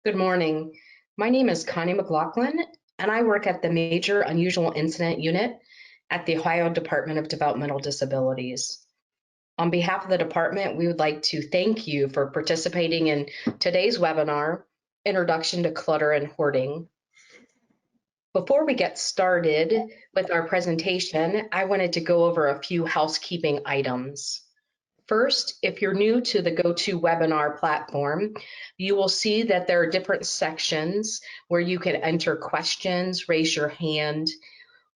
Good morning. My name is Connie McLaughlin, and I work at the Major Unusual Incident Unit at the Ohio Department of Developmental Disabilities. On behalf of the department, we would like to thank you for participating in today's webinar, Introduction to Clutter and Hoarding. Before we get started with our presentation, I wanted to go over a few housekeeping items. First, if you're new to the GoToWebinar platform, you will see that there are different sections where you can enter questions, raise your hand,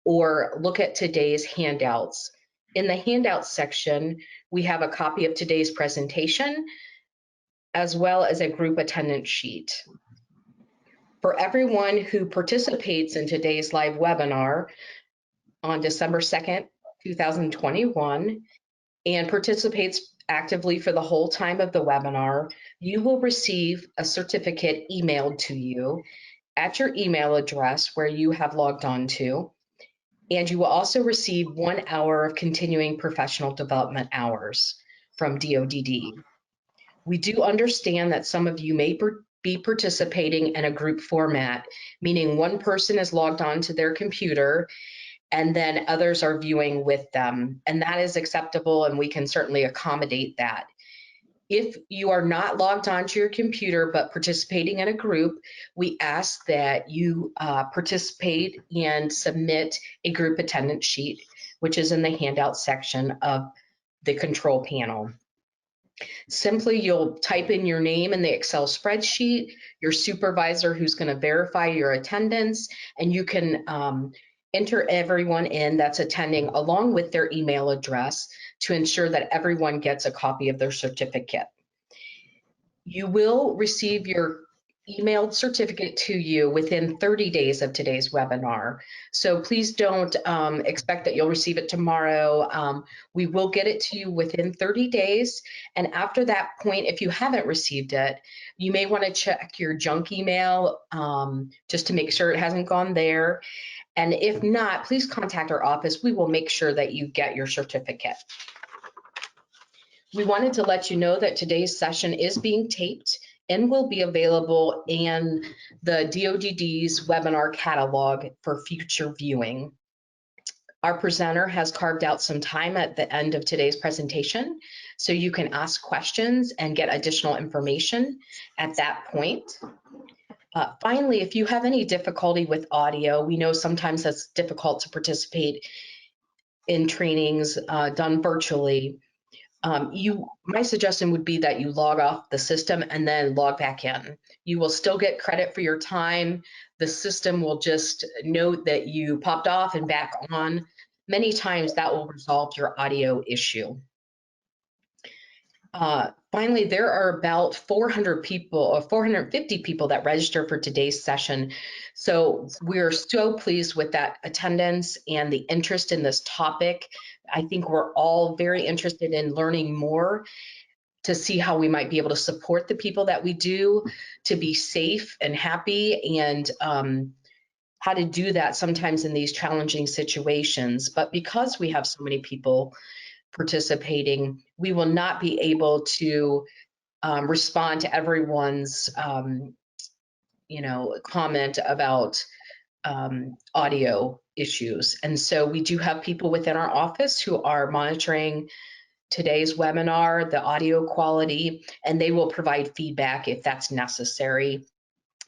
or look at today's handouts. In the handouts section, we have a copy of today's presentation, as well as a group attendance sheet. For everyone who participates in today's live webinar on December 2nd, 2021, and participates actively for the whole time of the webinar, you will receive a certificate emailed to you at your email address where you have logged on to, and you will also receive 1 hour of continuing professional development hours from DODD. We do understand that some of you may be participating in a group format, meaning one person is logged on to their computer and then others are viewing with them. And that is acceptable, and we can certainly accommodate that. If you are not logged onto your computer but participating in a group, we ask that you participate and submit a group attendance sheet, which is in the handout section of the control panel. Simply, you'll type in your name in the Excel spreadsheet, your supervisor who's going to verify your attendance, and you can enter everyone in that's attending along with their email address to ensure that everyone gets a copy of their certificate. You will receive your emailed certificate to you within 30 days of today's webinar. So please don't expect that you'll receive it tomorrow. We will get it to you within 30 days. And after that point, if you haven't received it, you may want to check your junk email just to make sure it hasn't gone there. And if not, please contact our office. We will make sure that you get your certificate. We wanted to let you know that today's session is being taped and will be available in the DODD's webinar catalog for future viewing. Our presenter has carved out some time at the end of today's presentation, so you can ask questions and get additional information at that point. Finally, if you have any difficulty with audio, we know sometimes that's difficult to participate in trainings done virtually. My suggestion would be that you log off the system and then log back in. You will still get credit for your time. The system will just note that you popped off and back on. Many times that will resolve your audio issue. Finally, there are about 400 people or 450 people that register for today's session. So we're so pleased with that attendance and the interest in this topic. I think we're all very interested in learning more to see how we might be able to support the people that we do to be safe and happy, and how to do that sometimes in these challenging situations. But because we have so many people participating, we will not be able to respond to everyone's comment about audio issues. And so we do have people within our office who are monitoring today's webinar, the audio quality, and they will provide feedback if that's necessary,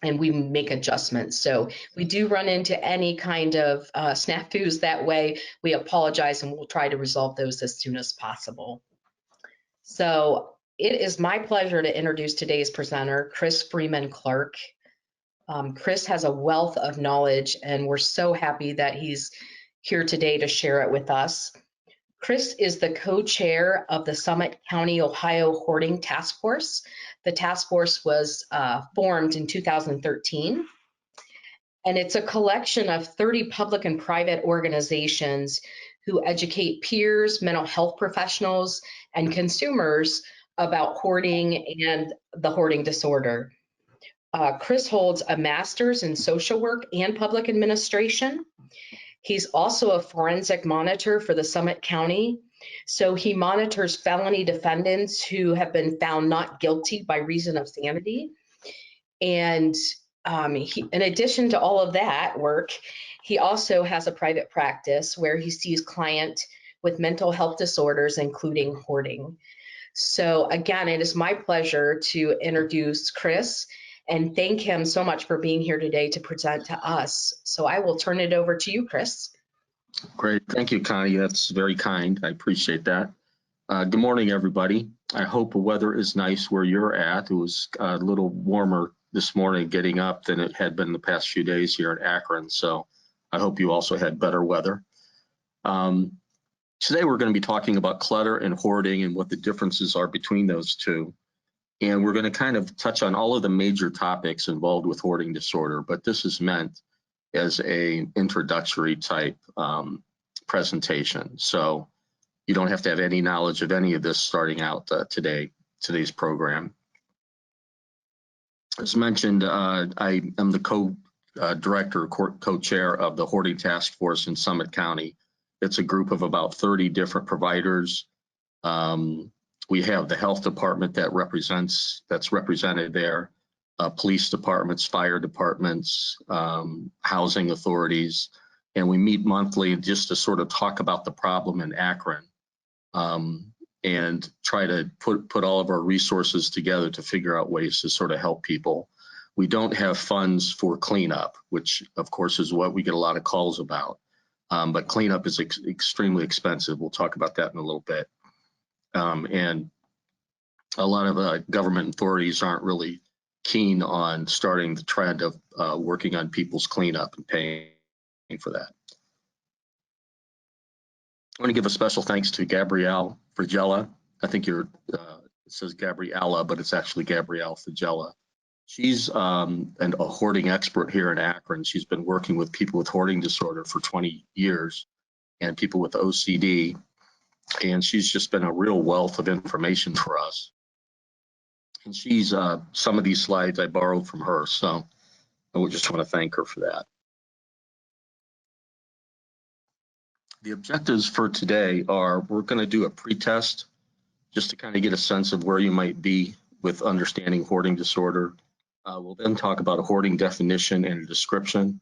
and we make adjustments. So we do run into any kind of snafus that way. We apologize, and we'll try to resolve those as soon as possible. So it is my pleasure to introduce today's presenter, Chris Freeman Clark. Chris has a wealth of knowledge, and we're so happy that he's here today to share it with us. Chris is the co-chair of the Summit County, Ohio Hoarding Task Force. The task force was formed in 2013, and it's a collection of 30 public and private organizations who educate peers, mental health professionals, and consumers about hoarding and the hoarding disorder. Chris holds a master's in social work and public administration. He's also a forensic monitor for the Summit County. So he monitors felony defendants who have been found not guilty by reason of sanity. And in addition to all of that work, he also has a private practice where he sees clients with mental health disorders, including hoarding. So again, it is my pleasure to introduce Chris and thank him so much for being here today to present to us. So I will turn it over to you, Chris. Great. Thank you, Connie. That's very kind. I appreciate that. Good morning, everybody. I hope the weather is nice where you're at. It was a little warmer this morning getting up than it had been the past few days here in Akron. So I hope you also had better weather. Today, we're going to be talking about clutter and hoarding and what the differences are between those two. And we're going to kind of touch on all of the major topics involved with hoarding disorder, but this is meant as a introductory type presentation. So you don't have to have any knowledge of any of this starting out today's program. As mentioned, I am the co-director, co-chair of the Hoarding Task Force in Summit County. It's a group of about 30 different providers. We have the health department that's represented there, police departments, fire departments, housing authorities, and we meet monthly just to sort of talk about the problem in Akron and try to put all of our resources together to figure out ways to sort of help people. We don't have funds for cleanup, which of course is what we get a lot of calls about. But cleanup is extremely expensive. We'll talk about that in a little bit. And a lot of government authorities aren't really keen on starting the trend of working on people's cleanup and paying for that. I want to give a special thanks to Gabrielle Frigella. I think it says Gabriella, but it's actually Gabrielle Frigella. She's a hoarding expert here in Akron. She's been working with people with hoarding disorder for 20 years and people with OCD. And she's just been a real wealth of information for us. And she's, some of these slides I borrowed from her. So I would just want to thank her for that. The objectives for today are we're going to do a pre-test just to kind of get a sense of where you might be with understanding hoarding disorder. We'll then talk about a hoarding definition and a description.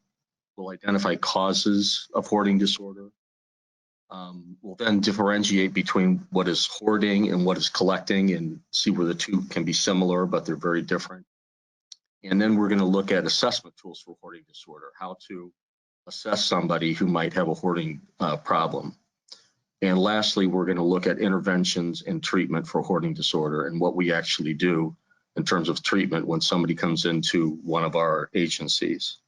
We'll identify causes of hoarding disorder. We'll then differentiate between what is hoarding and what is collecting and see where the two can be similar, but they're very different. And then we're going to look at assessment tools for hoarding disorder, how to assess somebody who might have a hoarding problem. And lastly, we're going to look at interventions and treatment for hoarding disorder and what we actually do in terms of treatment when somebody comes into one of our agencies.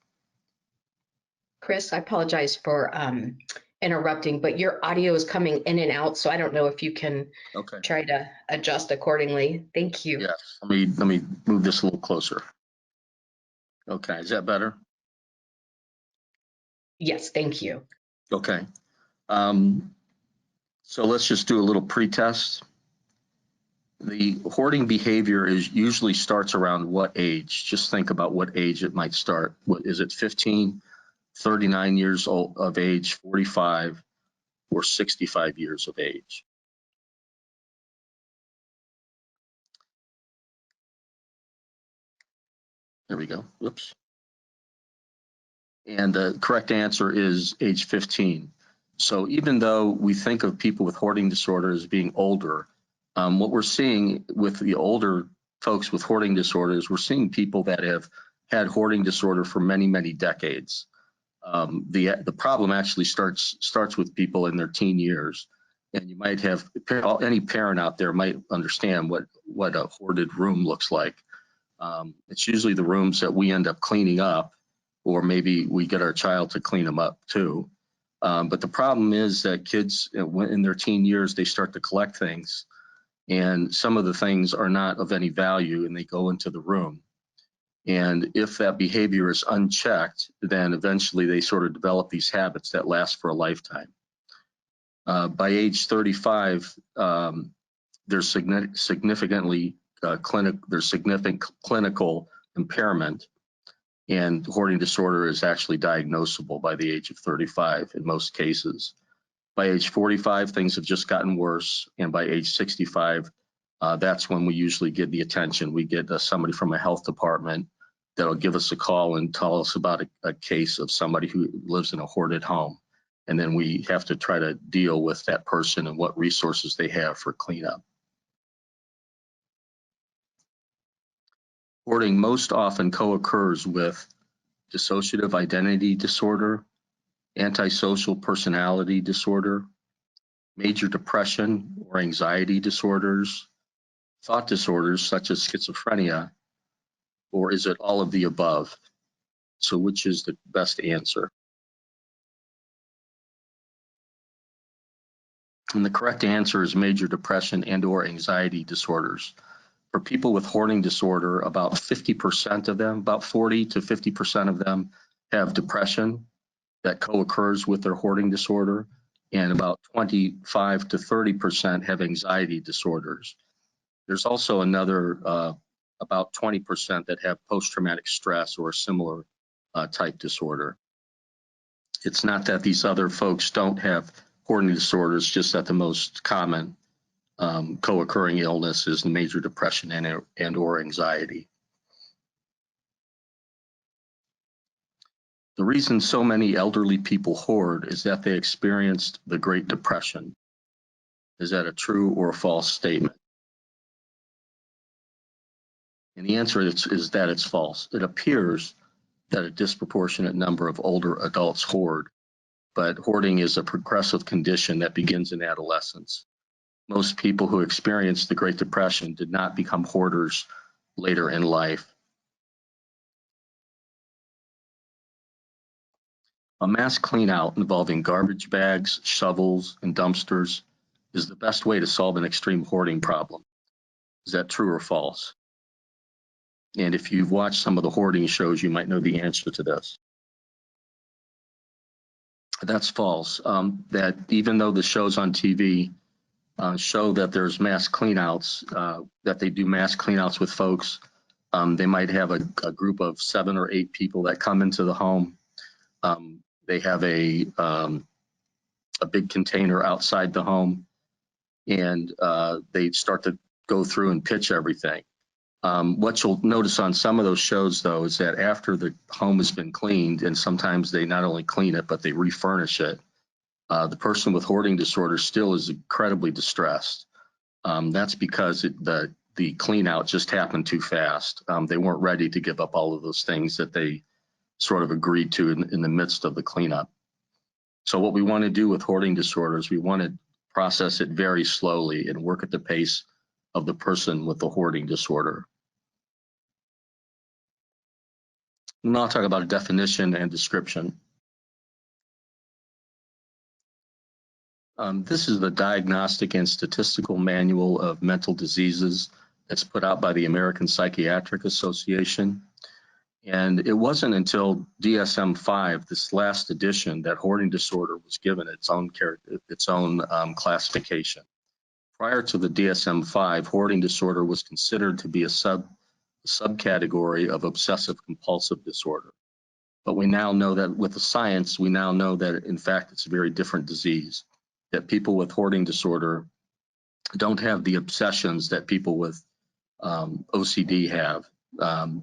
Chris, I apologize for interrupting, but your audio is coming in and out, so I don't know if you can try to adjust accordingly. Thank you. Yes, let me move this a little closer. Okay, is that better? Yes, thank you. Okay. So let's just do a little pre-test. The hoarding behavior usually starts around what age? Just think about what age it might start. What is it, 15, 39 years old of age, 45, or 65 years of age? There we go. Whoops. And the correct answer is age 15. So even though we think of people with hoarding disorder as being older, what we're seeing with the older folks with hoarding disorders, we're seeing people that have had hoarding disorder for many, many decades. The problem actually starts with people in their teen years, and you might have any parent out there might understand what a hoarded room looks like. It's usually the rooms that we end up cleaning up, or maybe we get our child to clean them up too. But the problem is that kids in their teen years, they start to collect things, and some of the things are not of any value and they go into the room. And if that behavior is unchecked, then eventually they sort of develop these habits that last for a lifetime. By age 35, there's significant clinical impairment, and hoarding disorder is actually diagnosable by the age of 35 in most cases. By age 45, things have just gotten worse, and by age 65, that's when we usually get the attention. We get somebody from a health department that'll give us a call and tell us about a case of somebody who lives in a hoarded home. And then we have to try to deal with that person and what resources they have for cleanup. Hoarding most often co-occurs with dissociative identity disorder, antisocial personality disorder, major depression or anxiety disorders, thought disorders such as schizophrenia, or is it all of the above? So which is the best answer? And the correct answer is major depression and or anxiety disorders. For people with hoarding disorder, about 50% of them, about 40 to 50% of them have depression that co-occurs with their hoarding disorder, and about 25 to 30% have anxiety disorders. There's also another about 20% that have post-traumatic stress or a similar type disorder. It's not that these other folks don't have hoarding disorders, just that the most common co-occurring illness is major depression and or anxiety. The reason so many elderly people hoard is that they experienced the Great Depression. Is that a true or a false statement? And the answer is that it's false. It appears that a disproportionate number of older adults hoard, but hoarding is a progressive condition that begins in adolescence. Most people who experienced the Great Depression did not become hoarders later in life. A mass cleanout involving garbage bags, shovels, and dumpsters is the best way to solve an extreme hoarding problem. Is that true or false? And if you've watched some of the hoarding shows, you might know the answer to this. That's false. That even though the shows on TV show that there's mass cleanouts, that they do mass cleanouts with folks, they might have a group of 7 or 8 people that come into the home. They have a big container outside the home, and they start to go through and pitch everything. What you'll notice on some of those shows, though, is that after the home has been cleaned, and sometimes they not only clean it, but they refurnish it, the person with hoarding disorder still is incredibly distressed. That's because the clean out just happened too fast. They weren't ready to give up all of those things that they sort of agreed to in the midst of the cleanup. So what we want to do with hoarding disorders, we want to process it very slowly and work at the pace of the person with the hoarding disorder. And I'll talk about a definition and description. This is the Diagnostic and Statistical Manual of Mental Diseases that's put out by the American Psychiatric Association. And it wasn't until DSM-5, this last edition, that hoarding disorder was given its own classification. Prior to the DSM-5, hoarding disorder was considered to be a subcategory of obsessive compulsive disorder. But we now know that with the science, we now know that in fact it's a very different disease, that people with hoarding disorder don't have the obsessions that people with OCD have.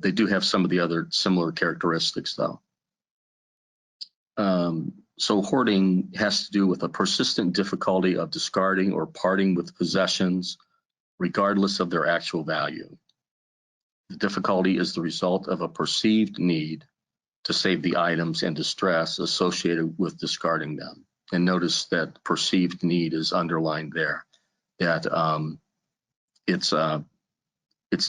They do have some of the other similar characteristics, though. So hoarding has to do with a persistent difficulty of discarding or parting with possessions, regardless of their actual value. The difficulty is the result of a perceived need to save the items and distress associated with discarding them. And notice that perceived need is underlined there, that it's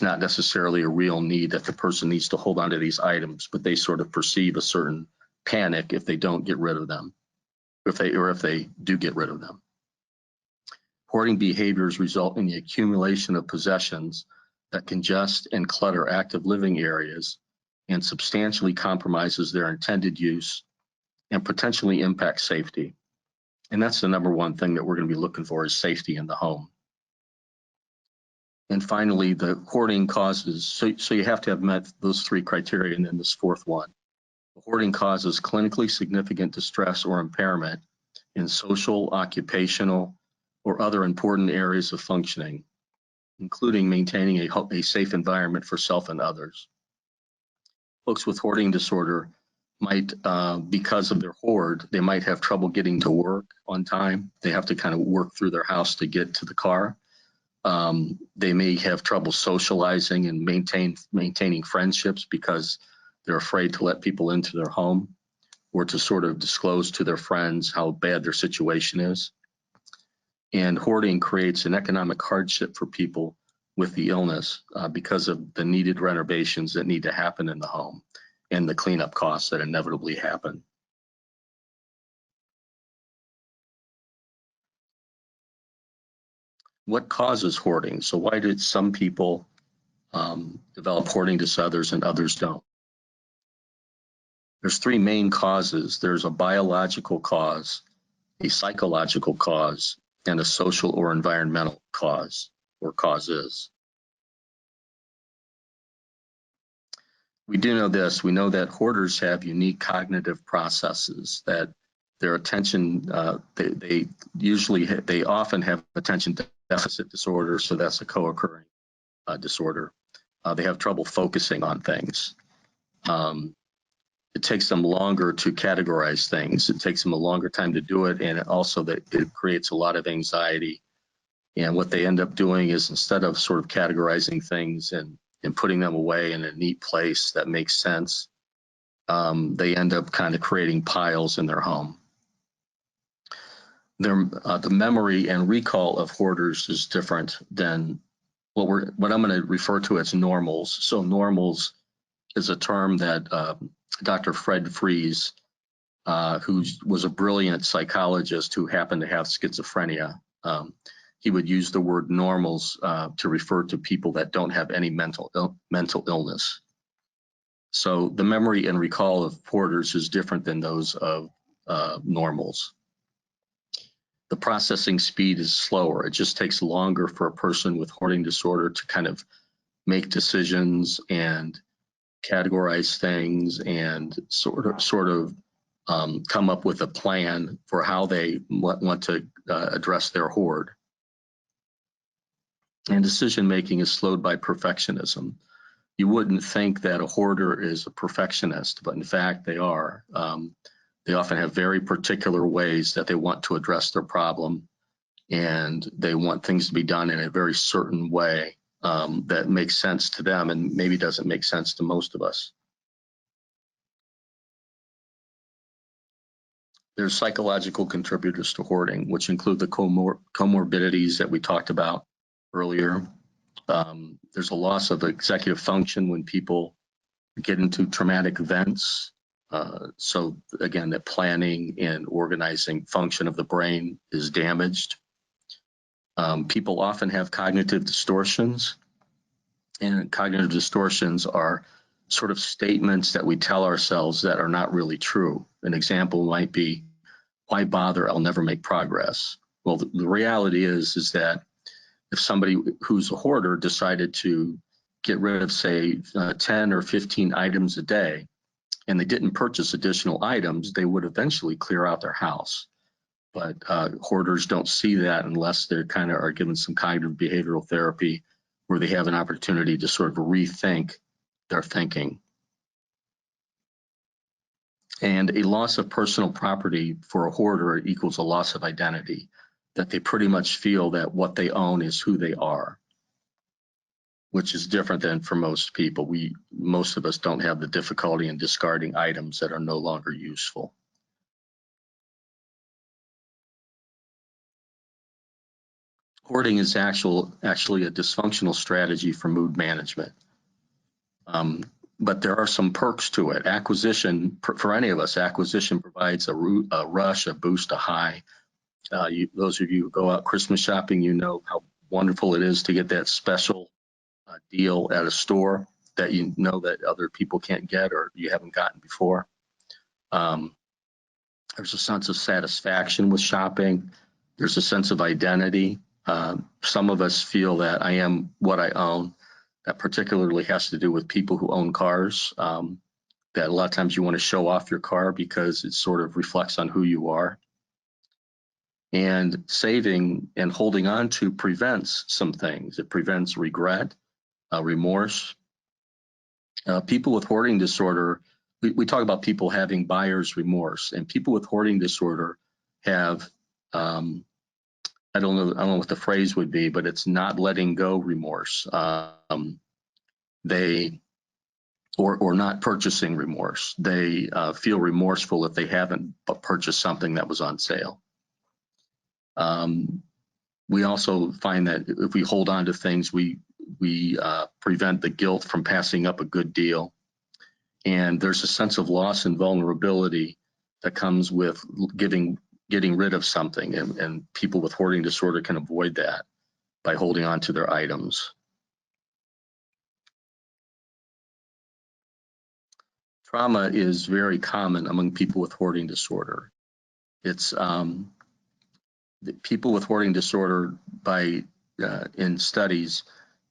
not necessarily a real need that the person needs to hold on to these items, but they sort of perceive a certain panic if they don't get rid of them, if they do get rid of them. Hoarding behaviors result in the accumulation of possessions that congest and clutter active living areas and substantially compromises their intended use and potentially impacts safety. And that's the number one thing that we're going to be looking for, is safety in the home. And finally, the hoarding causes, so you have to have met those 3 criteria, and then this 4th one. The hoarding causes clinically significant distress or impairment in social, occupational, or other important areas of functioning, including maintaining a safe environment for self and others. folks with hoarding disorder might, because of their hoard, they might have trouble getting to work on time. They have to kind of work through their house to get to the car. They may have trouble socializing and maintaining friendships because they're afraid to let people into their home or to sort of disclose to their friends how bad their situation is. And hoarding creates an economic hardship for people with the illness because of the needed renovations that need to happen in the home and the cleanup costs that inevitably happen. What causes hoarding? So why did some people develop hoarding disorders and others don't? There's three main causes. There's a biological cause, a psychological cause, and a social or environmental cause or causes. We do know this. We know that hoarders have unique cognitive processes, that their attention, they often have attention deficit disorder, so that's a co-occurring disorder. They have trouble focusing on things. It takes them longer to categorize things. It takes them a longer time to do it, and also that it creates a lot of anxiety. And what they end up doing is, instead of sort of categorizing things and putting them away in a neat place that makes sense, they end up kind of creating piles in their home. The memory and recall of hoarders is different than what I'm going to refer to as normals. So normals is a term that Dr. Fred Fries, who was a brilliant psychologist who happened to have schizophrenia, he would use the word normals to refer to people that don't have any mental illness. So the memory and recall of hoarders is different than those of normals. The processing speed is slower. It just takes longer for a person with hoarding disorder to kind of make decisions and categorize things and sort of come up with a plan for how they want to address their hoard. And decision making is slowed by perfectionism. You wouldn't think that a hoarder is a perfectionist, but in fact they are. They often have very particular ways that they want to address their problem, and they want things to be done in a very certain way that makes sense to them and maybe doesn't make sense to most of us. There's psychological contributors to hoarding, which include the comorbidities that we talked about earlier. There's a loss of executive function when people get into traumatic events. So again, the planning and organizing function of the brain is damaged. People often have cognitive distortions, and cognitive distortions are sort of statements that we tell ourselves that are not really true. An example might be, why bother? I'll never make progress. Well, the reality is that if somebody who's a hoarder decided to get rid of, say, 10 or 15 items a day, and they didn't purchase additional items, they would eventually clear out their house. But hoarders don't see that unless they kind of are given some cognitive behavioral therapy where they have an opportunity to sort of rethink their thinking. And a loss of personal property for a hoarder equals a loss of identity, that they pretty much feel that what they own is who they are, which is different than for most people. Most of us don't have the difficulty in discarding items that are no longer useful. Hoarding is actually a dysfunctional strategy for mood management. But there are some perks to it. Acquisition, for any of us, acquisition provides a rush, a boost, a high. Those of you who go out Christmas shopping, you know how wonderful it is to get that special deal at a store that you know that other people can't get or you haven't gotten before. There's a sense of satisfaction with shopping. There's a sense of identity. Some of us feel that I am what I own. That particularly has to do with people who own cars. That a lot of times you want to show off your car because it sort of reflects on who you are. And saving and holding on to prevents some things. It prevents regret, remorse. People with hoarding disorder, we talk about people having buyer's remorse, and people with hoarding disorder have, I don't know what the phrase would be, but it's not letting go remorse. They or not purchasing remorse. They feel remorseful if they haven't purchased something that was on sale. We also find that if we hold on to things, we prevent the guilt from passing up a good deal. And there's a sense of loss and vulnerability that comes with getting rid of something, and people with hoarding disorder can avoid that by holding on to their items. Trauma is very common among people with hoarding disorder. It's people with hoarding disorder in studies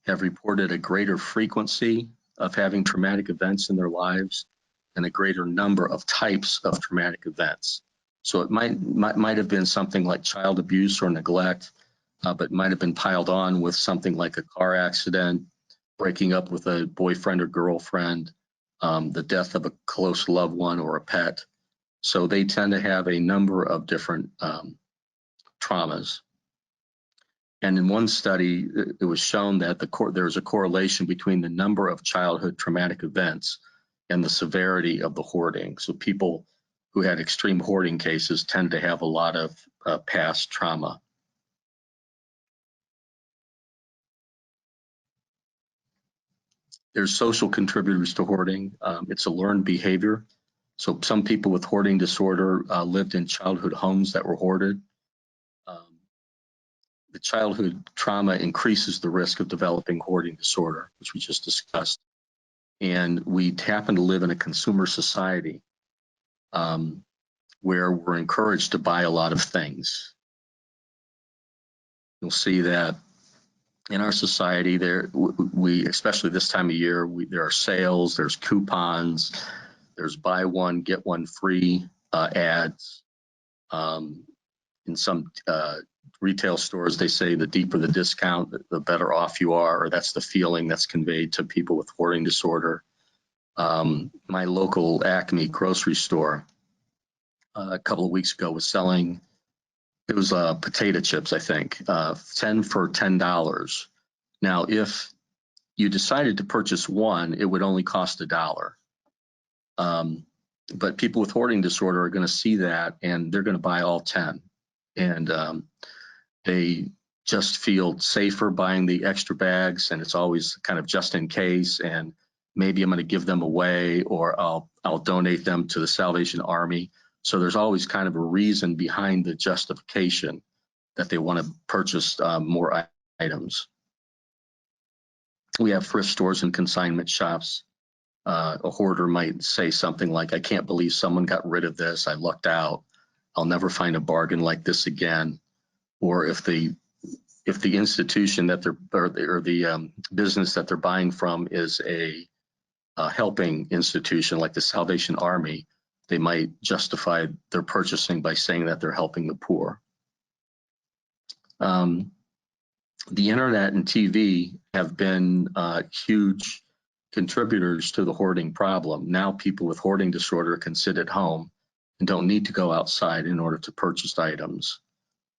have reported a greater frequency of having traumatic events in their lives and a greater number of types of traumatic events. So it might have been something like child abuse or neglect, but might have been piled on with something like a car accident, breaking up with a boyfriend or girlfriend, the death of a close loved one or a pet. So they tend to have a number of different traumas. And in one study, it was shown that there's a correlation between the number of childhood traumatic events and the severity of the hoarding. So people who had extreme hoarding cases tend to have a lot of past trauma. There's social contributors to hoarding. It's a learned behavior. So some people with hoarding disorder lived in childhood homes that were hoarded. The childhood trauma increases the risk of developing hoarding disorder, which we just discussed. And we happen to live in a consumer society where we're encouraged to buy a lot of things. You'll see that in our society, especially this time of year, there are sales, there's coupons, there's buy one, get one free ads. In some retail stores, they say the deeper the discount, the better off you are, or that's the feeling that's conveyed to people with hoarding disorder. My local Acme grocery store a couple of weeks ago was selling, it was potato chips, I think, 10 for $10. Now, if you decided to purchase one, it would only cost $1. But people with hoarding disorder are going to see that and they're going to buy all 10. And they just feel safer buying the extra bags, and it's always kind of just in case, and maybe I'm going to give them away, or I'll donate them to the Salvation Army. So there's always kind of a reason behind the justification that they want to purchase more items. We have thrift stores and consignment shops. A hoarder might say something like, I can't believe someone got rid of this. I lucked out. I'll never find a bargain like this again. Or if the institution that or the business that they're buying from is a helping institution like the Salvation Army, they might justify their purchasing by saying that they're helping the poor. The internet and TV have been huge contributors to the hoarding problem. Now people with hoarding disorder can sit at home and don't need to go outside in order to purchase items.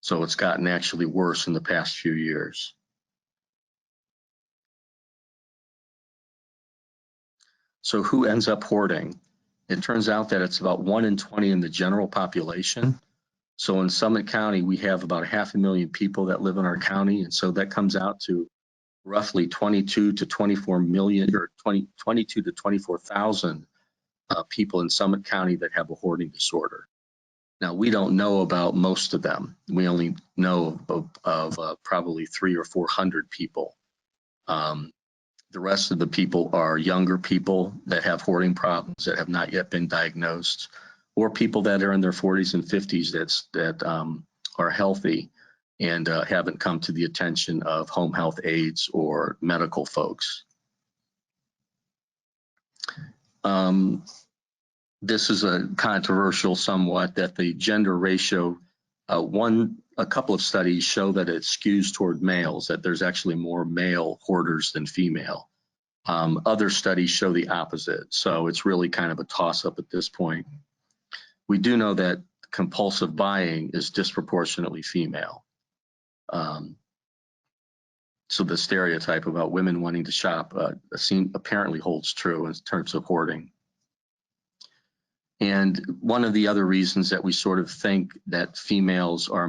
So it's gotten actually worse in the past few years. So who ends up hoarding? It turns out that it's about 1 in 20 in the general population. So in Summit County, we have about 500,000 people that live in our county. And so that comes out to roughly 22 to 24 million, or 22 to 24,000 people in Summit County that have a hoarding disorder. Now, we don't know about most of them. We only know of probably 300 or 400 people. The rest of the people are younger people that have hoarding problems that have not yet been diagnosed, or people that are in their 40s and 50s that are healthy and haven't come to the attention of home health aides or medical folks. This is a controversial somewhat, that the gender ratio, a couple of studies show that it skews toward males, that there's actually more male hoarders than female. Other studies show the opposite. So it's really kind of a toss-up at this point. We do know that compulsive buying is disproportionately female. So the stereotype about women wanting to shop apparently holds true in terms of hoarding. And one of the other reasons that we sort of think that females are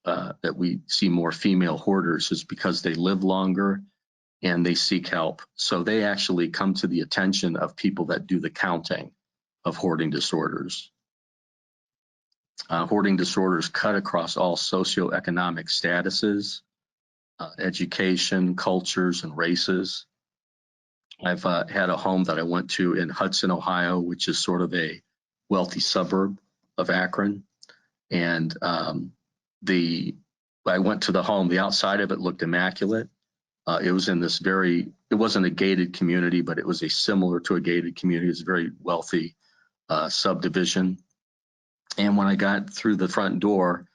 that we see more female hoarders is because they live longer and they seek help. So they actually come to the attention of people that do the counting of hoarding disorders. Hoarding disorders cut across all socioeconomic statuses, education, cultures, and races. I've had a home that I went to in Hudson, Ohio, which is sort of a wealthy suburb of Akron. And I went to the home, the outside of it looked immaculate. It was in this it wasn't a gated community, but it was similar to a gated community. It's a very wealthy subdivision. And when I got through the front door,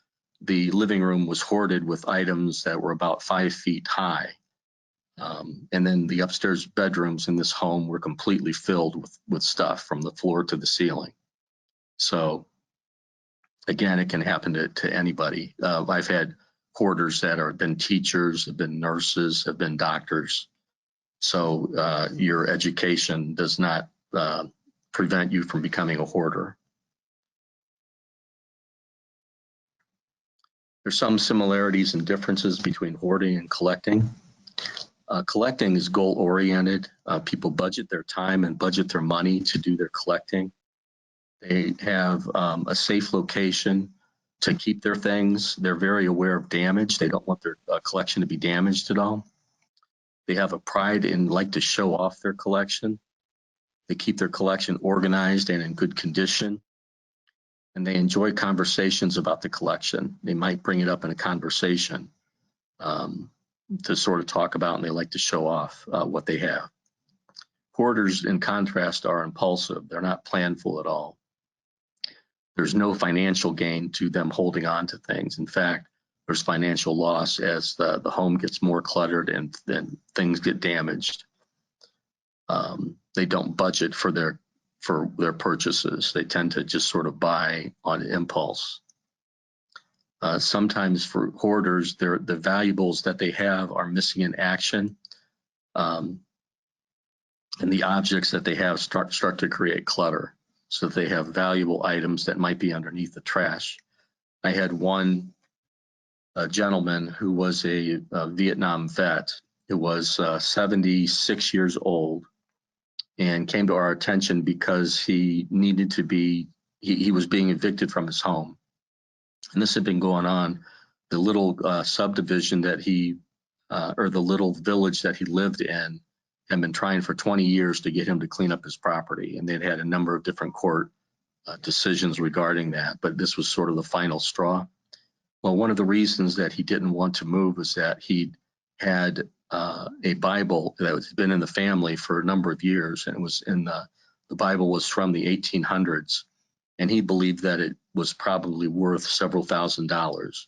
the living room was hoarded with items that were about 5 feet high. And then the upstairs bedrooms in this home were completely filled with stuff from the floor to the ceiling. So again, it can happen to anybody. I've had hoarders that have been teachers, have been nurses, have been doctors. So your education does not prevent you from becoming a hoarder. There's some similarities and differences between hoarding and collecting. Collecting is goal-oriented. People budget their time and budget their money to do their collecting. They have a safe location to keep their things. They're very aware of damage. They don't want their collection to be damaged at all. They have a pride and like to show off their collection. They keep their collection organized and in good condition. And they enjoy conversations about the collection. They might bring it up in a conversation to sort of talk about, and they like to show off what they have. Hoarders, in contrast, are impulsive. They're not planful at all. There's no financial gain to them holding on to things. In fact, there's financial loss as the home gets more cluttered and then things get damaged. They don't budget for their purchases. They tend to just sort of buy on impulse. Sometimes for hoarders, the valuables that they have are missing in action. And the objects that they have start to create clutter. So they have valuable items that might be underneath the trash. I had one gentleman who was a Vietnam vet, who was 76 years old, and came to our attention because he needed to he was being evicted from his home. And this had been going on. The little subdivision that or the little village that he lived in had been trying for 20 years to get him to clean up his property. And they'd had a number of different court decisions regarding that, but this was sort of the final straw. Well, one of the reasons that he didn't want to move was that he had a Bible that had been in the family for a number of years, and it was the Bible was from the 1800s, and he believed that it was probably worth several $1,000s.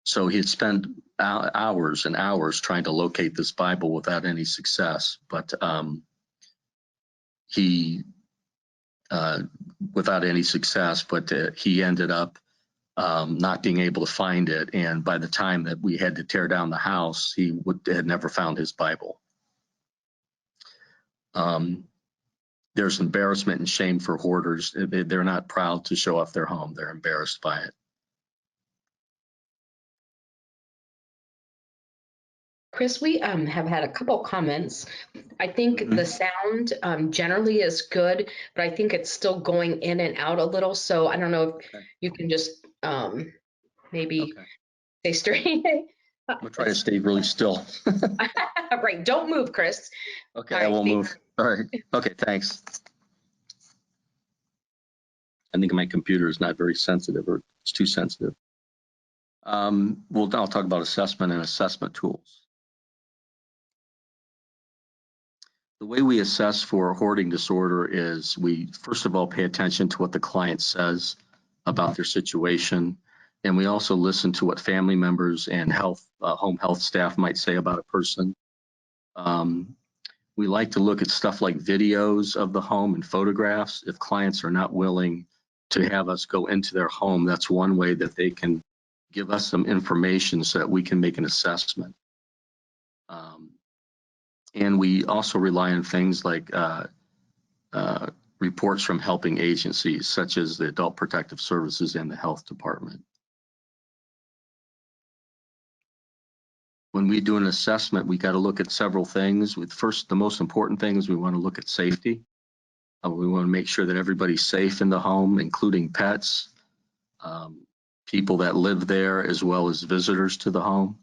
So he had spent hours and hours trying to locate this Bible without any success, but he ended up not being able to find it. And by the time that we had to tear down the house, he had never found his Bible. There's embarrassment and shame for hoarders. They're not proud to show off their home. They're embarrassed by it. Chris, we have had a couple comments. I think the sound generally is good, but I think it's still going in and out a little. So I don't know if you can just maybe stay straight. I'm gonna try to stay really still. Right, don't move, Chris. Okay, I won't move. All right. Okay, thanks. I think my computer is not very sensitive, or it's too sensitive. I'll talk about assessment and assessment tools. The way we assess for hoarding disorder is we, first of all, pay attention to what the client says about their situation. And we also listen to what family members and home health staff might say about a person. We like to look at stuff like videos of the home and photographs. If clients are not willing to have us go into their home, that's one way that they can give us some information so that we can make an assessment. And we also rely on things like reports from helping agencies, such as the Adult Protective Services and the Health Department. When we do an assessment, we got to look at several things. First, the most important thing is we want to look at safety. We want to make sure that everybody's safe in the home, including pets, people that live there, as well as visitors to the home.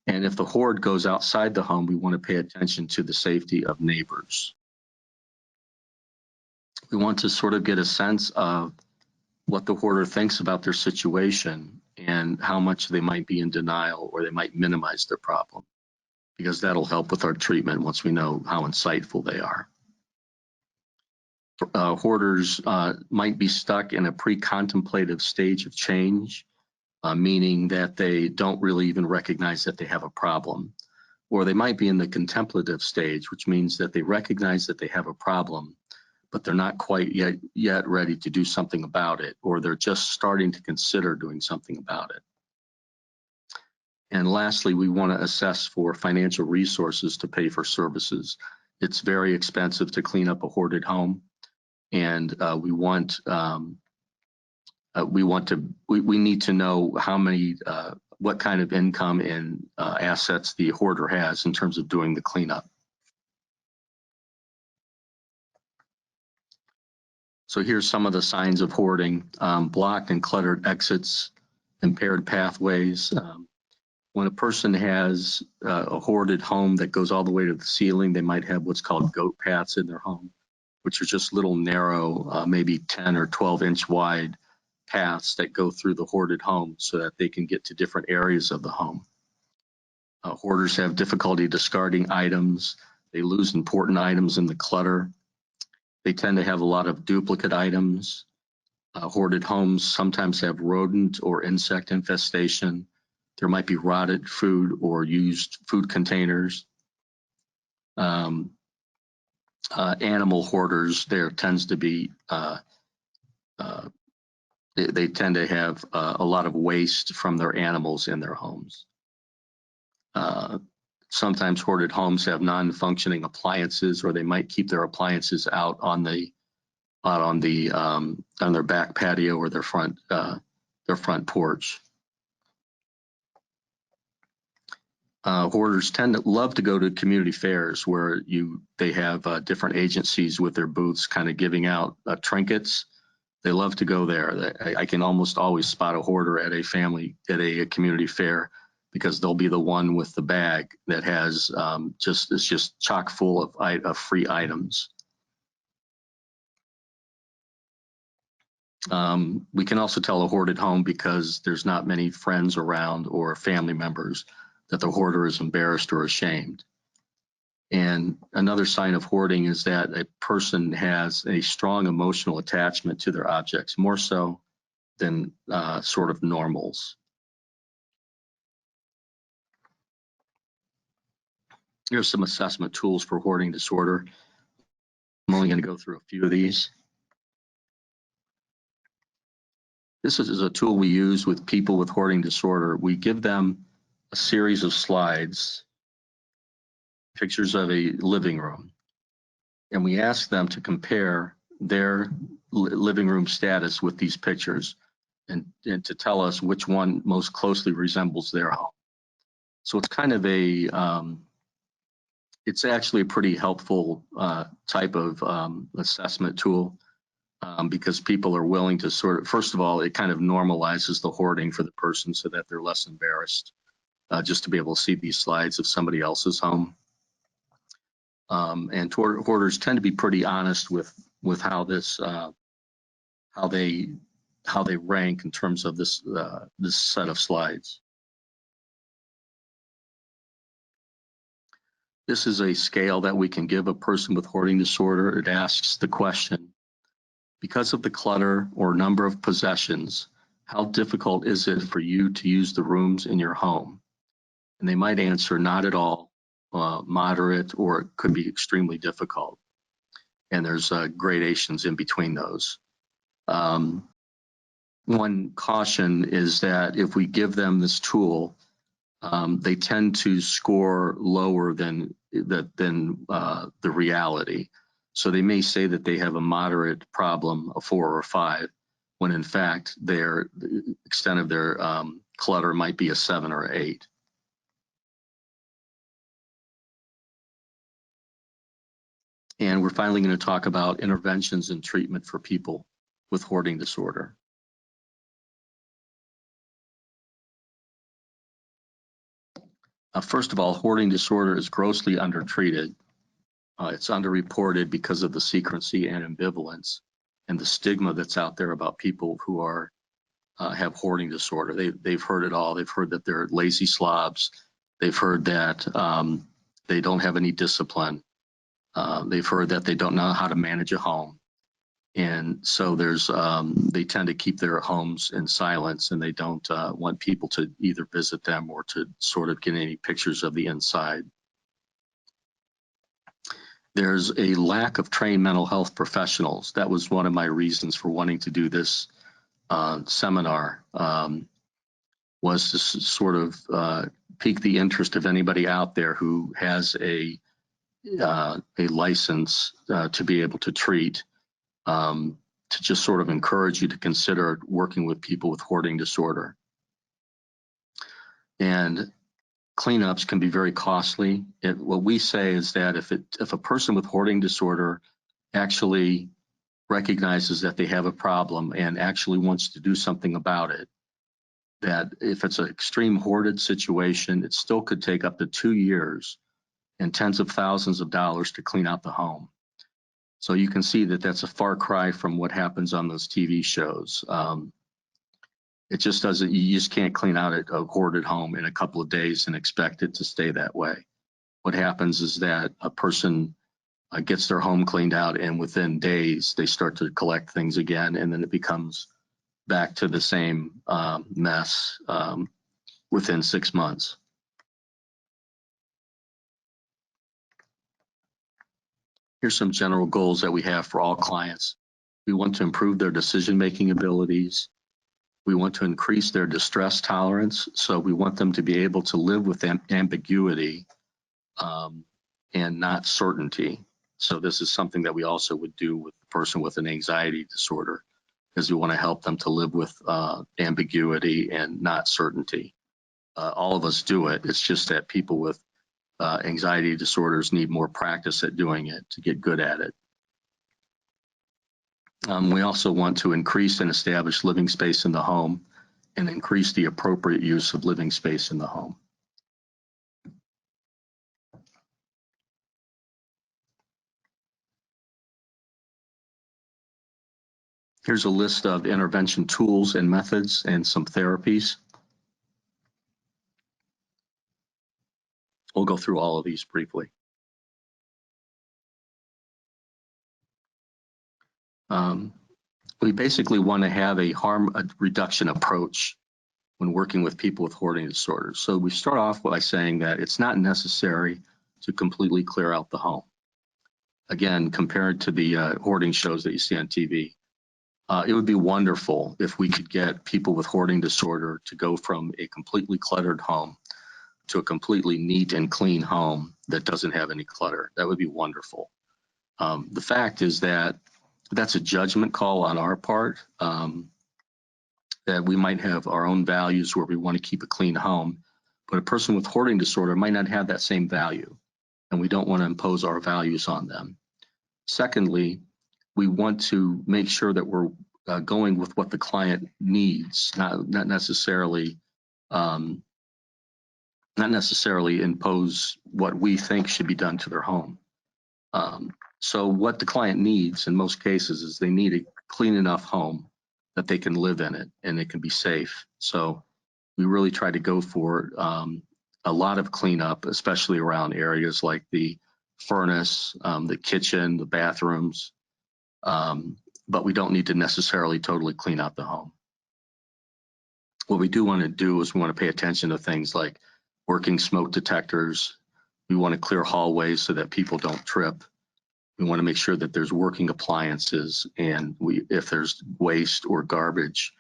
And if the hoard goes outside the home, we want to pay attention to the safety of neighbors. We want to sort of get a sense of what the hoarder thinks about their situation and how much they might be in denial or they might minimize their problem, because that'll help with our treatment once we know how insightful they are. Hoarders might be stuck in a pre-contemplative stage of change, meaning that they don't really even recognize that they have a problem. Or they might be in the contemplative stage, which means that they recognize that they have a problem, but they're not quite yet ready to do something about it, or they're just starting to consider doing something about it. And lastly, we want to assess for financial resources to pay for services. It's very expensive to clean up a hoarded home, and we need to know how many, what kind of income and assets the hoarder has in terms of doing the cleanup. So here's some of the signs of hoarding: blocked and cluttered exits, impaired pathways. When a person has a hoarded home that goes all the way to the ceiling, they might have what's called goat paths in their home, which are just little narrow, maybe 10 or 12-inch wide paths that go through the hoarded home so that they can get to different areas of the home. Hoarders have difficulty discarding items. They lose important items in the clutter. They tend to have a lot of duplicate items. Hoarded homes sometimes have rodent or insect infestation. There might be rotted food or used food containers. Animal hoarders, there tends to be, they tend to have a lot of waste from their animals in their homes. Sometimes hoarded homes have non-functioning appliances, or they might keep their appliances out on their back patio or their front porch. Hoarders tend to love to go to community fairs where they have different agencies with their booths kind of giving out trinkets. They love to go there. I can almost always spot a hoarder at a community fair, because they'll be the one with the bag that has it's just chock full of free items. We can also tell a hoarded home because there's not many friends around or family members, that the hoarder is embarrassed or ashamed. And another sign of hoarding is that a person has a strong emotional attachment to their objects, more so than sort of normals. Here's some assessment tools for hoarding disorder. I'm only going to go through a few of these. This is a tool we use with people with hoarding disorder. We give them a series of slides, pictures of a living room, and we ask them to compare their living room status with these pictures and to tell us which one most closely resembles their home. So it's kind of it's actually a pretty helpful type of assessment tool, because people are willing to first of all, it kind of normalizes the hoarding for the person so that they're less embarrassed just to be able to see these slides of somebody else's home. And hoarders tend to be pretty honest with how they rank in terms of this set of slides. This is a scale that we can give a person with hoarding disorder. It asks the question: because of the clutter or number of possessions, how difficult is it for you to use the rooms in your home? And they might answer not at all, moderate, or it could be extremely difficult. And there's gradations in between those. One caution is that if we give them this tool, they tend to score lower than the reality. So they may say that they have a moderate problem, a 4 or 5, when in fact the extent of their clutter might be a 7 or 8. And we're finally going to talk about interventions and treatment for people with hoarding disorder. First of all, hoarding disorder is grossly undertreated. It's underreported because of the secrecy and ambivalence and the stigma that's out there about people who have hoarding disorder. They've heard it all. They've heard that they're lazy slobs. They've heard that they don't have any discipline. They've heard that they don't know how to manage a home. And so they tend to keep their homes in silence, and they don't want people to either visit them or to sort of get any pictures of the inside. There's a lack of trained mental health professionals. That was one of my reasons for wanting to do this seminar, was to sort of pique the interest of anybody out there who has a license to be able to treat, to just sort of encourage you to consider working with people with hoarding disorder. And cleanups can be very costly. What we say is that if a person with hoarding disorder actually recognizes that they have a problem and actually wants to do something about it, that if it's an extreme hoarded situation, it still could take up to 2 years and tens of thousands of dollars to clean out the home. So you can see that that's a far cry from what happens on those TV shows. It just doesn't, you just can't clean out a hoarded home in a couple of days and expect it to stay that way. What happens is that a person gets their home cleaned out, and within days they start to collect things again, and then it becomes back to the same mess within 6 months. Here's some general goals that we have for all clients. We want to improve their decision-making abilities. We want to increase their distress tolerance. So we want them to be able to live with ambiguity and not certainty. So this is something that we also would do with the person with an anxiety disorder, because we want to help them to live with ambiguity and not certainty. All of us do it. It's just that people with anxiety disorders need more practice at doing it to get good at it. We also want to increase and establish living space in the home and increase the appropriate use of living space in the home. Here's a list of intervention tools and methods and some therapies. We'll go through all of these briefly. We basically want to have a harm reduction approach when working with people with hoarding disorders. So we start off by saying that it's not necessary to completely clear out the home. Again, compared to the hoarding shows that you see on TV, it would be wonderful if we could get people with hoarding disorder to go from a completely cluttered home to a completely neat and clean home that doesn't have any clutter. That would be wonderful. The fact is that that's a judgment call on our part, that we might have our own values where we want to keep a clean home, but a person with hoarding disorder might not have that same value, and we don't want to impose our values on them. Secondly, we want to make sure that we're going with what the client needs, not necessarily impose what we think should be done to their home. So what the client needs in most cases is they need a clean enough home that they can live in it and it can be safe. So we really try to go for a lot of cleanup, especially around areas like the furnace, the kitchen, the bathrooms, but we don't need to necessarily totally clean out the home. What we do want to do is we want to pay attention to things like working smoke detectors, We want to clear hallways so that people don't trip. We want to make sure that there's working appliances, and if there's waste or garbage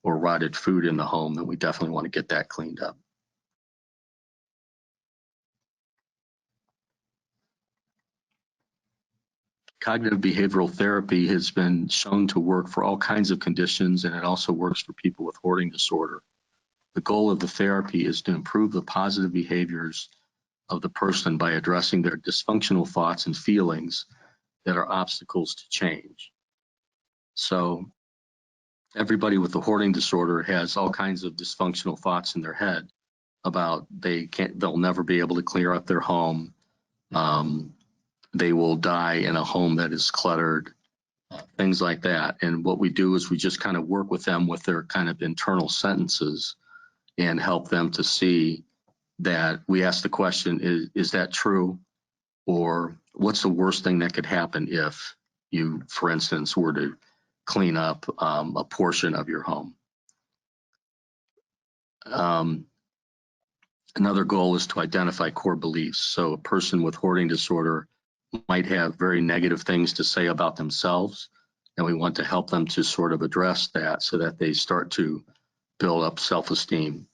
or rotted food in the home, then we definitely want to get that cleaned up. Cognitive behavioral therapy has been shown to work for all kinds of conditions, and it also works for people with hoarding disorder. The goal of the therapy is to improve the positive behaviors of the person by addressing their dysfunctional thoughts and feelings that are obstacles to change. So everybody with the hoarding disorder has all kinds of dysfunctional thoughts in their head about they'll never be able to clear up their home. They will die in a home that is cluttered, things like that. And what we do is we just kind of work with them with their kind of internal sentences and help them to see that we ask the question, is that true? Or what's the worst thing that could happen if you, for instance, were to clean up a portion of your home? Another goal is to identify core beliefs. So a person with hoarding disorder might have very negative things to say about themselves, and we want to help them to sort of address that so that they start to build up self-esteem.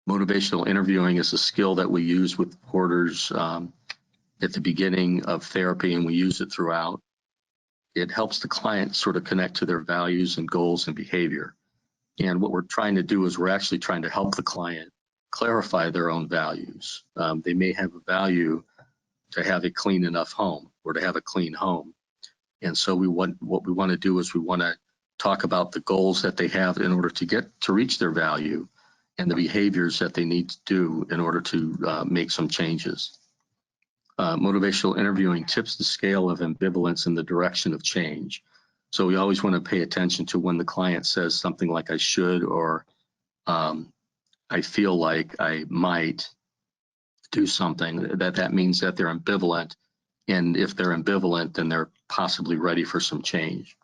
Motivational interviewing is a skill that we use with hoarders at the beginning of therapy, and we use it throughout. It helps the client sort of connect to their values and goals and behavior. And what we're trying to do is we're actually trying to help the client clarify their own values. They may have a value to have a clean enough home or to have a clean home. And so what we want to do is we want to talk about the goals that they have in order to reach their value, and the behaviors that they need to do in order to make some changes. Motivational interviewing tips the scale of ambivalence in the direction of change. So we always want to pay attention to when the client says something like I should, or I feel like I might do something, that means that they're ambivalent. And if they're ambivalent, then they're possibly ready for some change.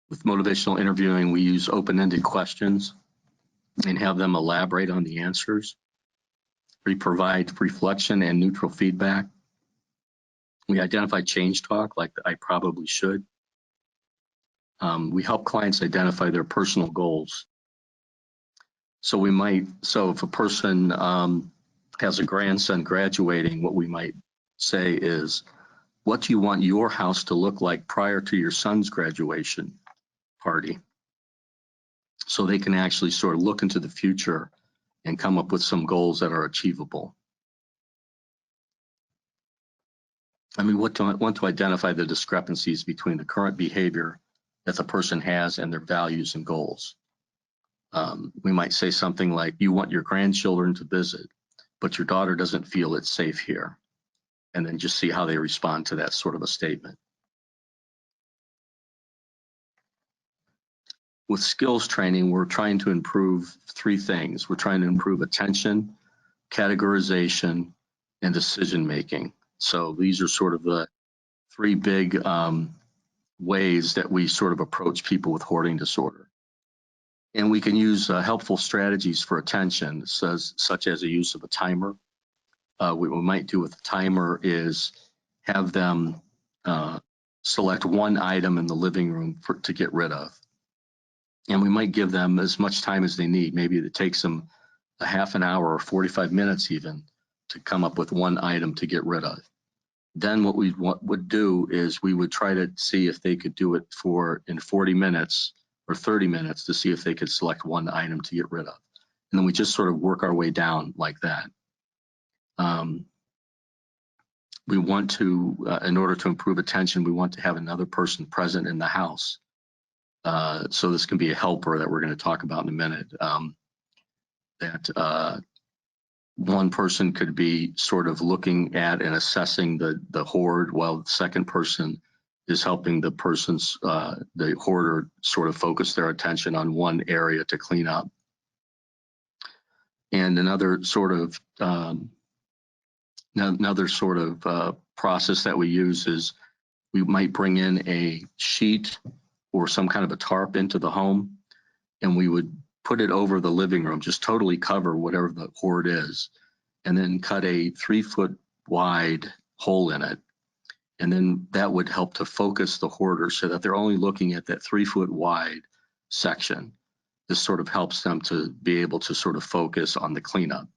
With motivational interviewing, we use open-ended questions and have them elaborate on the answers. We provide reflection and neutral feedback. We identify change talk, like I probably should. We help clients identify their personal goals. So if a person has a grandson graduating, what we might say is, what do you want your house to look like prior to your son's graduation party? So they can actually sort of look into the future and come up with some goals that are achievable. And we want to identify the discrepancies between the current behavior that the person has and their values and goals. We might say something like, you want your grandchildren to visit, but your daughter doesn't feel it's safe here. And then just see how they respond to that sort of a statement. With skills training, we're trying to improve three things. We're trying to improve attention, categorization, and decision making. So these are sort of the three big ways that we sort of approach people with hoarding disorder. And we can use helpful strategies for attention, such as the use of a timer. What we might do with a timer is have them select one item in the living room to get rid of. And we might give them as much time as they need. Maybe it takes them a half an hour or 45 minutes even to come up with one item to get rid of. Then what we would do is we would try to see if they could do it in 40 minutes or 30 minutes to see if they could select one item to get rid of. And then we just sort of work our way down like that. We want to, in order to improve attention, we want to have another person present in the house. So this can be a helper that we're going to talk about in a minute. One person could be sort of looking at and assessing the hoard, while the second person is helping the hoarder sort of focus their attention on one area to clean up. And another sort of process that we use is we might bring in a sheet or some kind of a tarp into the home, and we would put it over the living room, just totally cover whatever the hoard is, and then cut a 3-foot wide hole in it. And then that would help to focus the hoarder so that they're only looking at that 3-foot wide section. This sort of helps them to be able to sort of focus on the cleanup.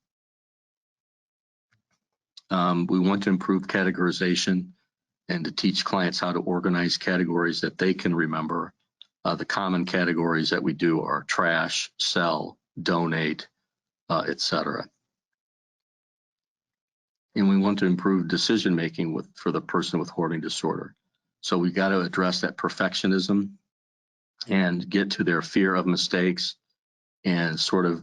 We want to improve categorization and to teach clients how to organize categories that they can remember. The common categories that we do are trash, sell, donate, etc. And we want to improve decision making for the person with hoarding disorder. So we got to address that perfectionism and get to their fear of mistakes. And sort of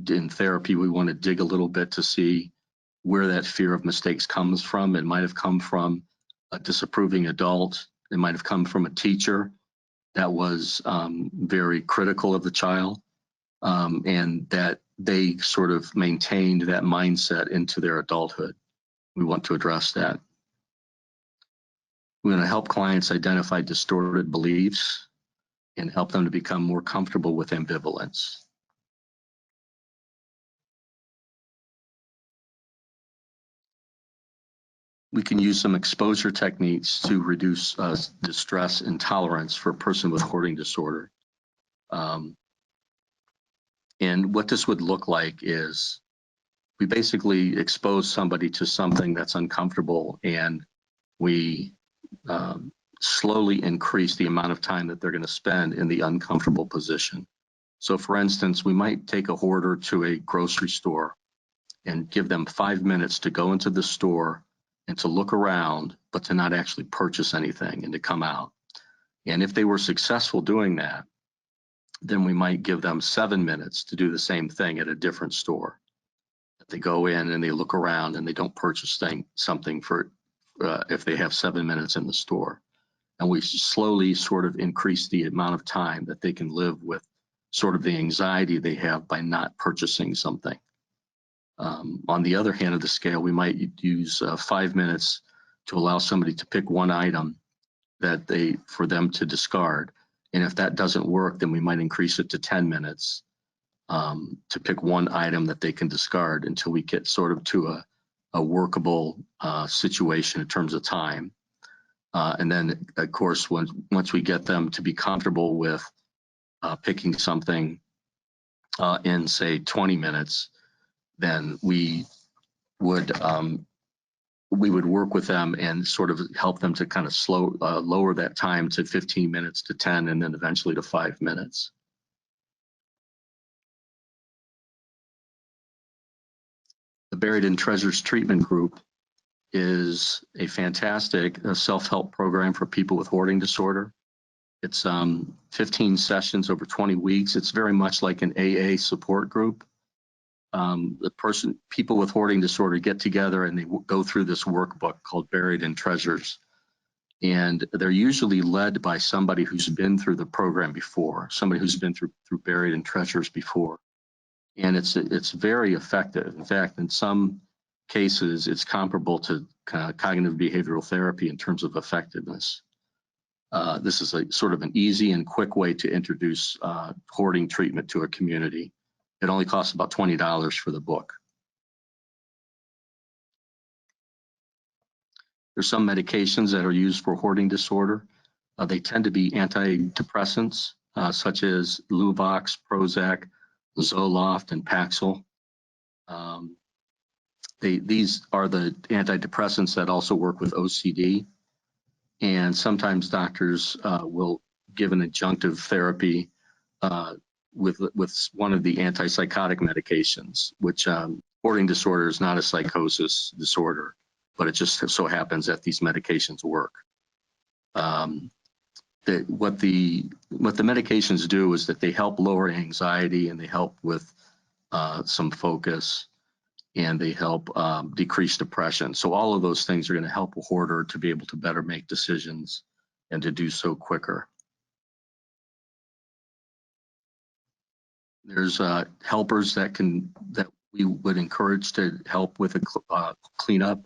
in therapy, we want to dig a little bit to see where that fear of mistakes comes from. It might have come from a disapproving adult. It might have come from a teacher that was very critical of the child, and that they sort of maintained that mindset into their adulthood. We want to address that. We want to help clients identify distorted beliefs and help them to become more comfortable with ambivalence. We can use some exposure techniques to reduce distress and tolerance for a person with hoarding disorder. And what this would look like is we basically expose somebody to something that's uncomfortable, and we slowly increase the amount of time that they're going to spend in the uncomfortable position. So for instance, we might take a hoarder to a grocery store and give them 5 minutes to go into the store and to look around, but to not actually purchase anything and to come out. And if they were successful doing that, then we might give them 7 minutes to do the same thing at a different store. They go in and they look around and they don't purchase something for if they have 7 minutes in the store. And we slowly sort of increase the amount of time that they can live with sort of the anxiety they have by not purchasing something. On the other hand of the scale, we might use 5 minutes to allow somebody to pick one item that for them to discard. And if that doesn't work, then we might increase it to 10 minutes to pick one item that they can discard until we get sort of to a workable situation in terms of time. And then, of course, once we get them to be comfortable with picking something in, say, 20 minutes, then we would work with them and sort of help them to kind of lower that time to 15 minutes to 10, and then eventually to 5 minutes. The Buried in Treasures Treatment Group is a fantastic self-help program for people with hoarding disorder. It's 15 sessions over 20 weeks. It's very much like an AA support group. People with hoarding disorder get together and they go through this workbook called Buried in Treasures. And they're usually led by somebody who's been through the program before, somebody who's been through Buried in Treasures before. And it's very effective. In fact, in some cases, it's comparable to cognitive behavioral therapy in terms of effectiveness. This is a sort of an easy and quick way to introduce hoarding treatment to a community. It only costs about $20 for the book. There's some medications that are used for hoarding disorder. They tend to be antidepressants, such as Luvox, Prozac, Zoloft, and Paxil. These are the antidepressants that also work with OCD. And sometimes doctors will give an adjunctive therapy with one of the antipsychotic medications, which hoarding disorder is not a psychosis disorder, but it just so happens that these medications work. What the medications do is that they help lower anxiety, and they help with some focus, and they help decrease depression. So all of those things are going to help a hoarder to be able to better make decisions and to do so quicker. There's helpers that we would encourage to help with a cleanup.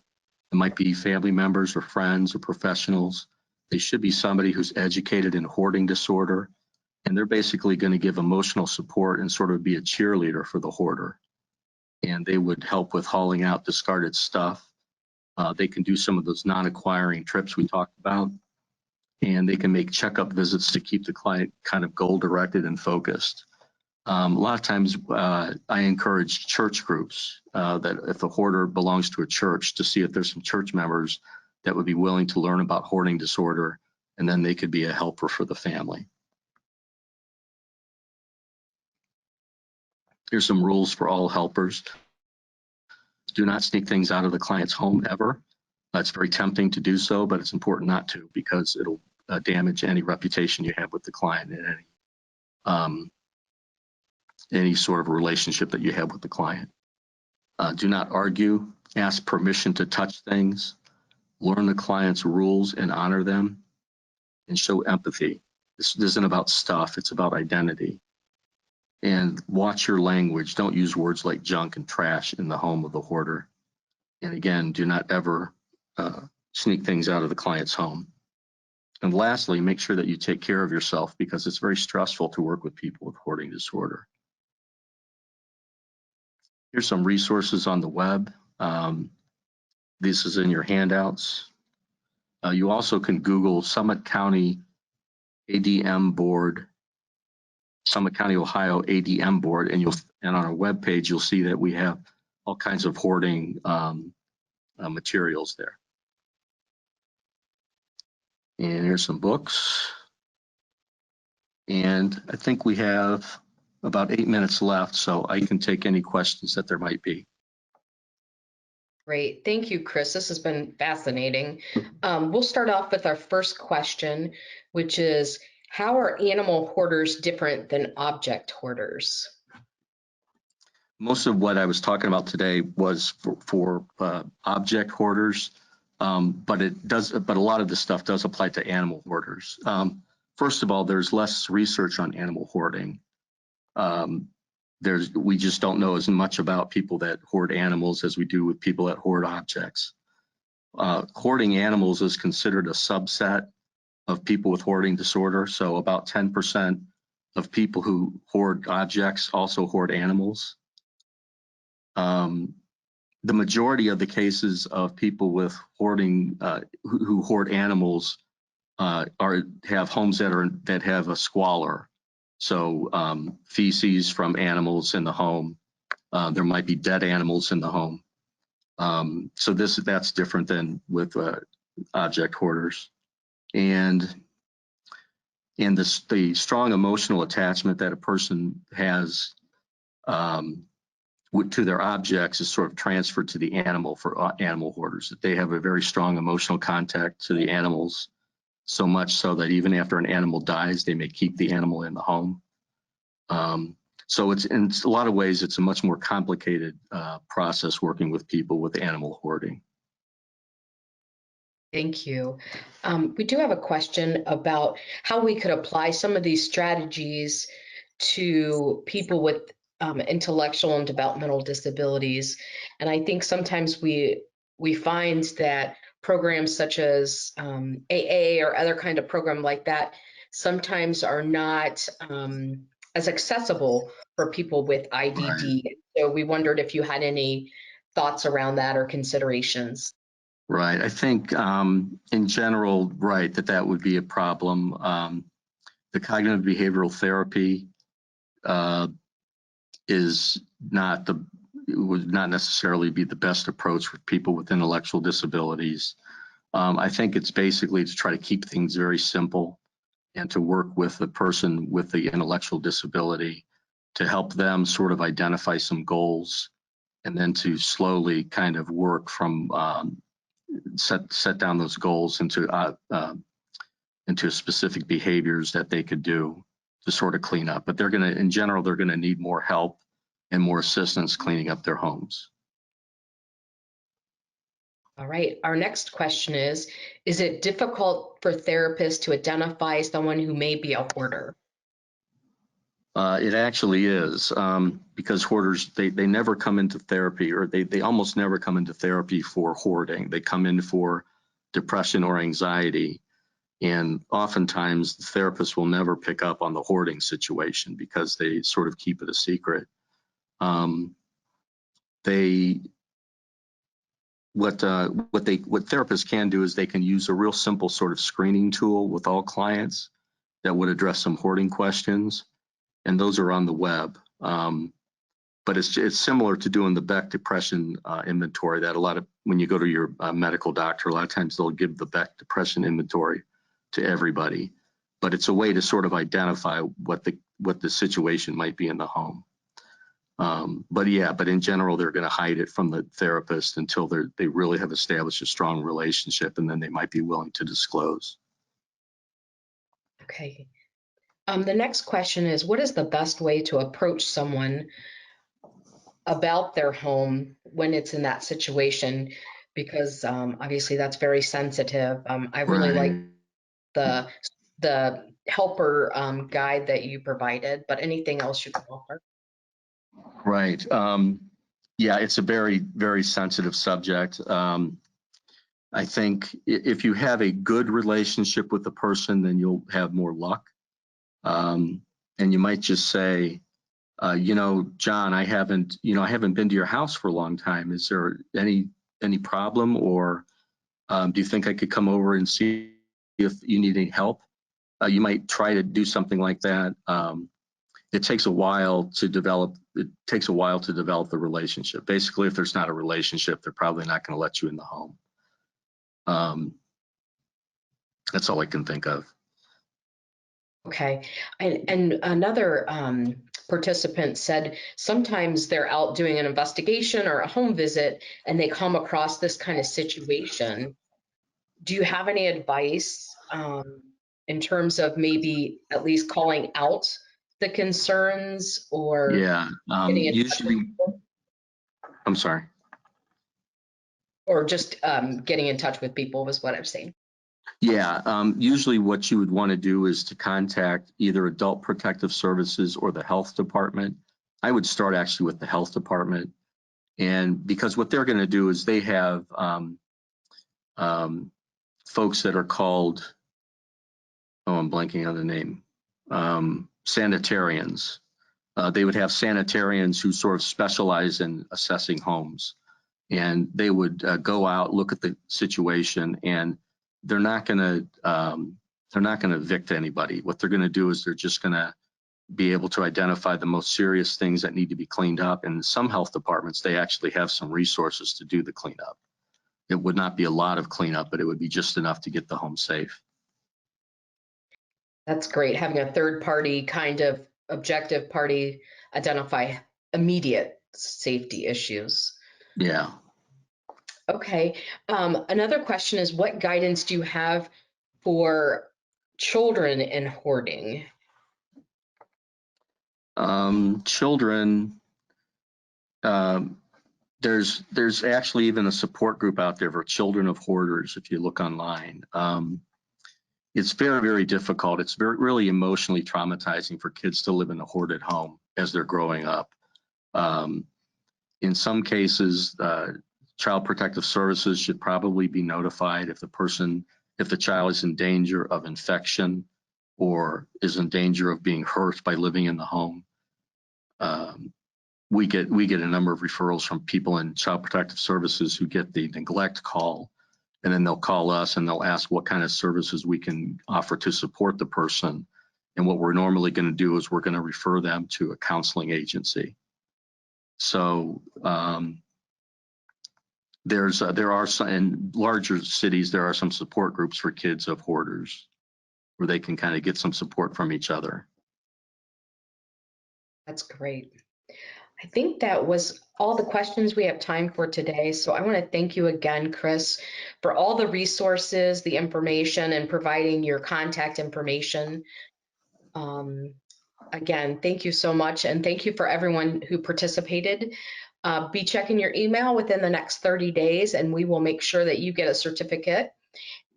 It might be family members or friends or professionals They should be somebody who's educated in hoarding disorder, and they're basically going to give emotional support and sort of be a cheerleader for the hoarder. And they would help with hauling out discarded stuff. They can do some of those non-acquiring trips we talked about, and they can make checkup visits to keep the client kind of goal-directed and focused. A lot of times I encourage church groups that if a hoarder belongs to a church, to see if there's some church members that would be willing to learn about hoarding disorder, and then they could be a helper for the family. Here's some rules for all helpers. Do not sneak things out of the client's home ever. It's very tempting to do so, but it's important not to, because it'll damage any reputation you have with the client and any sort of relationship that you have with the client. Do not argue, ask permission to touch things, learn the client's rules and honor them, and show empathy. This isn't about stuff, it's about identity. And watch your language. Don't use words like junk and trash in the home of the hoarder. And again, do not ever sneak things out of the client's home. And lastly, make sure that you take care of yourself, because it's very stressful to work with people with hoarding disorder. Here's some resources on the web. This is in your handouts. You also can Google Summit County ADM Board, Summit County, Ohio ADM Board, and on our webpage, you'll see that we have all kinds of hoarding materials there. And here's some books. And I think we have about 8 minutes left, so I can take any questions that there might be. Great. Thank you, Chris. This has been fascinating. We'll start off with our first question, which is, how are animal hoarders different than object hoarders? Most of what I was talking about today was for object hoarders, but a lot of this stuff does apply to animal hoarders. First of all, there's less research on animal hoarding. We just don't know as much about people that hoard animals as we do with people that hoard objects. Hoarding animals is considered a subset of people with hoarding disorder. So about 10% of people who hoard objects also hoard animals. The majority of the cases of people with hoarding who hoard animals have homes that have a squalor. So feces from animals in the home. There might be dead animals in the home. So that's different than with object hoarders. And the strong emotional attachment that a person has to their objects is sort of transferred to the animal for animal hoarders. That they have a very strong emotional contact to the animals, so much so that even after an animal dies, they may keep the animal in the home. So it's in a lot of ways, it's a much more complicated process working with people with animal hoarding. Thank you. We do have a question about how we could apply some of these strategies to people with intellectual and developmental disabilities. And I think sometimes we find that programs such as AA or other kind of program like that sometimes are not as accessible for people with IDD. Right. So we wondered if you had any thoughts around that or considerations. Right. I think in general, right, that would be a problem. The cognitive behavioral therapy would not necessarily be the best approach for people with intellectual disabilities. I think it's basically to try to keep things very simple and to work with the person with the intellectual disability to help them sort of identify some goals, and then to slowly kind of work from set down those goals into specific behaviors that they could do to sort of clean up. But in general, they're gonna need more help and more assistance cleaning up their homes. All right, our next question is it difficult for therapists to identify someone who may be a hoarder? It actually is, because hoarders, they never come into therapy, or they almost never come into therapy for hoarding. They come in for depression or anxiety. And oftentimes the therapist will never pick up on the hoarding situation because they sort of keep it a secret. What therapists can do is they can use a real simple sort of screening tool with all clients that would address some hoarding questions, and those are on the web. But it's similar to doing the Beck depression inventory that when you go to your medical doctor, a lot of times they'll give the Beck depression inventory to everybody. But it's a way to sort of identify what the situation might be in the home. But in general, they're going to hide it from the therapist until they really have established a strong relationship, and then they might be willing to disclose. Okay. The next question is, what is the best way to approach someone about their home when it's in that situation? Because obviously that's very sensitive. I really like the helper guide that you provided, but anything else you can offer? Right. It's a very, very sensitive subject. I think if you have a good relationship with the person, then you'll have more luck. And you might just say, John, I haven't been to your house for a long time. Is there any problem, or do you think I could come over and see if you need any help? You might try to do something like that. It takes a while to develop the relationship. Basically, if there's not a relationship, they're probably not going to let you in the home. That's all I can think of. Okay. And another participant said sometimes they're out doing an investigation or a home visit and they come across this kind of situation. Do you have any advice in terms of maybe at least calling out the concerns or getting in touch with people? I'm sorry. Or just getting in touch with people was what I'm saying. Yeah, usually what you would want to do is to contact either Adult Protective Services or the health department. I would start actually with the health department, and because what they're going to do is they have folks that are called, I'm blanking on the name, sanitarians. They would have sanitarians who sort of specialize in assessing homes, and they would go out, look at the situation, and they're not going to evict anybody. What they're going to do is they're just going to be able to identify the most serious things that need to be cleaned up. And some health departments, they actually have some resources to do the cleanup. It would not be a lot of cleanup, but it would be just enough to get the home safe. That's great. Having a third party kind of objective party identify immediate safety issues. Yeah. Okay. Another question is, what guidance do you have for children in hoarding? Children, there's actually even a support group out there for children of hoarders. If you look online, it's very, very difficult. It's really emotionally traumatizing for kids to live in a hoarded home as they're growing up. In some cases, Child Protective Services should probably be notified if the child is in danger of infection or is in danger of being hurt by living in the home. We get a number of referrals from people in Child Protective Services who get the neglect call, and then they'll call us and they'll ask what kind of services we can offer to support the person. And what we're normally going to do is we're going to refer them to a counseling agency. So there are some, in larger cities, there are some support groups for kids of hoarders where they can kind of get some support from each other. That's great. I think that was all the questions we have time for today. So I want to thank you again, Chris, for all the resources, the information, and providing your contact information. Again, thank you so much. And thank you for everyone who participated. Be checking your email within the next 30 days, and we will make sure that you get a certificate.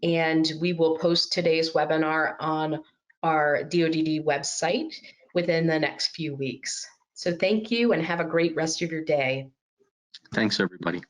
And we will post today's webinar on our DODD website within the next few weeks. So thank you and have a great rest of your day. Thanks, everybody.